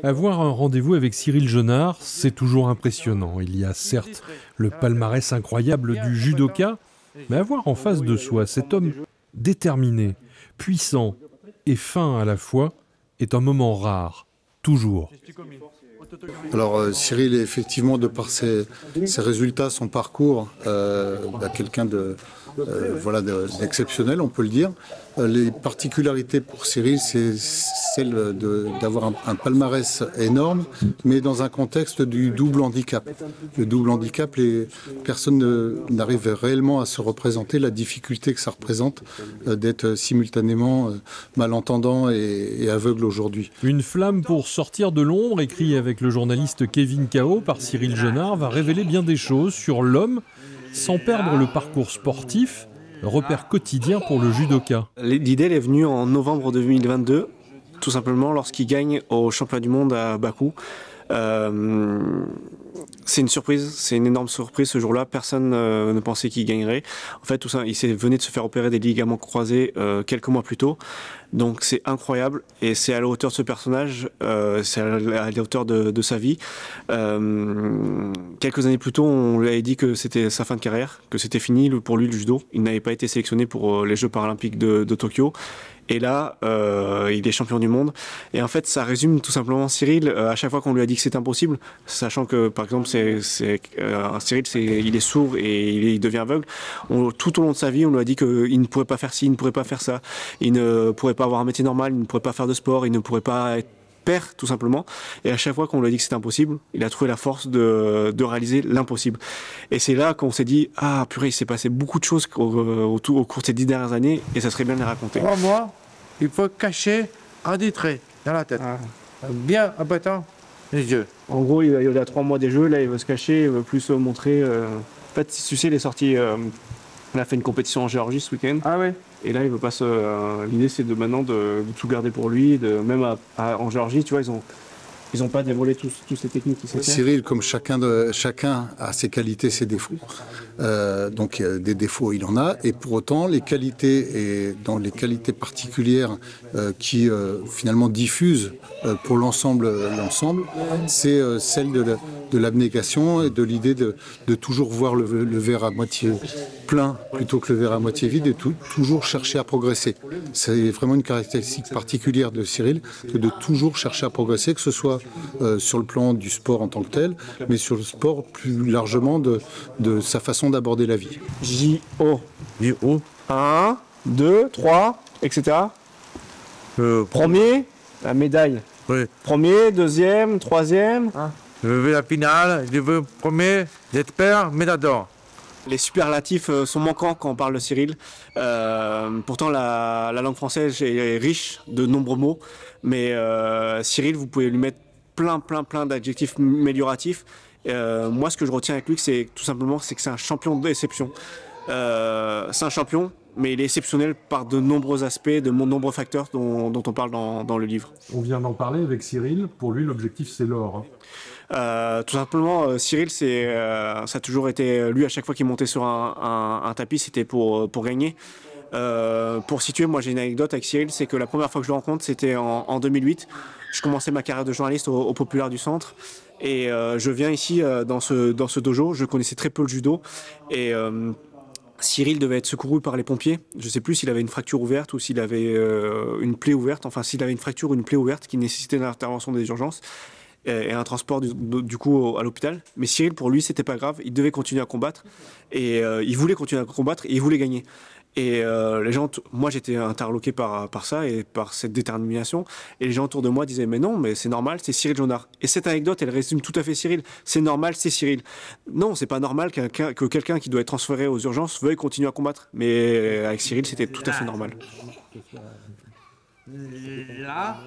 Avoir un rendez-vous avec Cyril Genard, c'est toujours impressionnant. Il y a certes le palmarès incroyable du judoka, mais avoir en face de soi cet homme déterminé, puissant et fin à la fois est un moment rare, toujours. Alors Cyril est effectivement, de par ses résultats, son parcours, quelqu'un d'exceptionnel, on peut le dire. Les particularités pour Cyril, c'est celle d'avoir un palmarès énorme, mais dans un contexte du double handicap. Le double handicap, les personnes n'arrivent réellement à se représenter la difficulté que ça représente d'être simultanément malentendant et aveugle aujourd'hui. Une flamme pour sortir de l'ombre, écrit avec le journaliste Kevin Cao par Cyril Genard, va révéler bien des choses sur l'homme, sans perdre le parcours sportif, repère quotidien pour le judoka. L'idée elle est venue en novembre 2022, tout simplement lorsqu'il gagne au championnat du monde à Bakou. C'est une surprise, c'est une énorme surprise ce jour-là. Personne ne pensait qu'il gagnerait. En fait, tout ça, il venait de se faire opérer des ligaments croisés quelques mois plus tôt. Donc c'est incroyable et c'est à la hauteur de ce personnage, c'est à la hauteur de sa vie. Quelques années plus tôt, on lui avait dit que c'était sa fin de carrière, que c'était fini pour lui le judo. Il n'avait pas été sélectionné pour les Jeux paralympiques de Tokyo. Et là, il est champion du monde. Et en fait, ça résume tout simplement Cyril. À chaque fois qu'on lui a dit que c'est impossible, sachant que, par exemple, Cyril, il est sourd et il devient aveugle. Tout au long de sa vie, on lui a dit qu'il ne pourrait pas faire ci, il ne pourrait pas faire ça. Il ne pourrait pas avoir un métier normal, il ne pourrait pas faire de sport, il ne pourrait pas être père, tout simplement. Et à chaque fois qu'on lui a dit que c'était impossible, il a trouvé la force de réaliser l'impossible. Et c'est là qu'on s'est dit, ah purée, il s'est passé beaucoup de choses au cours de ces 10 dernières années, et ça serait bien de les raconter. 3 mois, il faut cacher un des traits dans la tête. Ah. Bien abattant les yeux. En gros, il a 3 mois des jeux, là il veut se cacher, il veut plus se montrer. En fait, tu sais, il est sorti, il a fait une compétition en Géorgie ce week-end. Ah ouais. Et là, il veut pas l'idée, c'est maintenant de tout garder pour lui. Même en Géorgie, tu vois, ils ont pas dévoilé toutes ces techniques qui s'étaient. Cyril, comme chacun a ses qualités, ses défauts. Donc des défauts, il en a. Et pour autant, les qualités, et dans les qualités particulières qui finalement diffusent pour l'ensemble, c'est celle de l'abnégation et de l'idée de toujours voir le verre à moitié plein plutôt que le verre à moitié vide et toujours chercher à progresser. C'est vraiment une caractéristique particulière de Cyril, que de toujours chercher à progresser, que ce soit sur le plan du sport en tant que tel, mais sur le sport plus largement de sa façon d'aborder la vie. J-O. 1, 2, 3, etc. Premier, la médaille. Oui. Premier, deuxième, troisième. Je veux la finale, je veux premier, j'espère, médaille d'or. Les superlatifs sont manquants quand on parle de Cyril. Pourtant, la langue française est riche de nombreux mots. Mais Cyril, vous pouvez lui mettre plein d'adjectifs amélioratifs. Moi, ce que je retiens avec lui, c'est tout simplement que c'est un champion d'exception. C'est un champion, mais il est exceptionnel par de nombreux aspects, de nombreux facteurs dont on parle dans le livre. On vient d'en parler avec Cyril. Pour lui, l'objectif, c'est l'or. Tout simplement, Cyril, ça a toujours été, lui, à chaque fois qu'il montait sur un tapis, c'était pour gagner. Pour situer, moi j'ai une anecdote avec Cyril, c'est que la première fois que je le rencontre, c'était en 2008. Je commençais ma carrière de journaliste au Populaire du Centre. Et je viens ici dans ce dojo. Je connaissais très peu le judo. Et Cyril devait être secouru par les pompiers. Je ne sais plus s'il avait une fracture ouverte ou s'il avait une plaie ouverte. Enfin, s'il avait une fracture ou une plaie ouverte qui nécessitait l'intervention des urgences et un transport du coup à l'hôpital. Mais Cyril, pour lui, c'était pas grave. Il devait continuer à combattre. Et il voulait continuer à combattre et il voulait gagner. Et les gens, moi j'étais interloqué par ça et par cette détermination. Et les gens autour de moi disaient mais non, mais c'est normal, c'est Cyril Genard. Et cette anecdote, elle résume tout à fait Cyril. C'est normal, c'est Cyril. Non, c'est pas normal que quelqu'un qui doit être transféré aux urgences veuille continuer à combattre. Mais avec Cyril, c'était tout à fait normal. Là.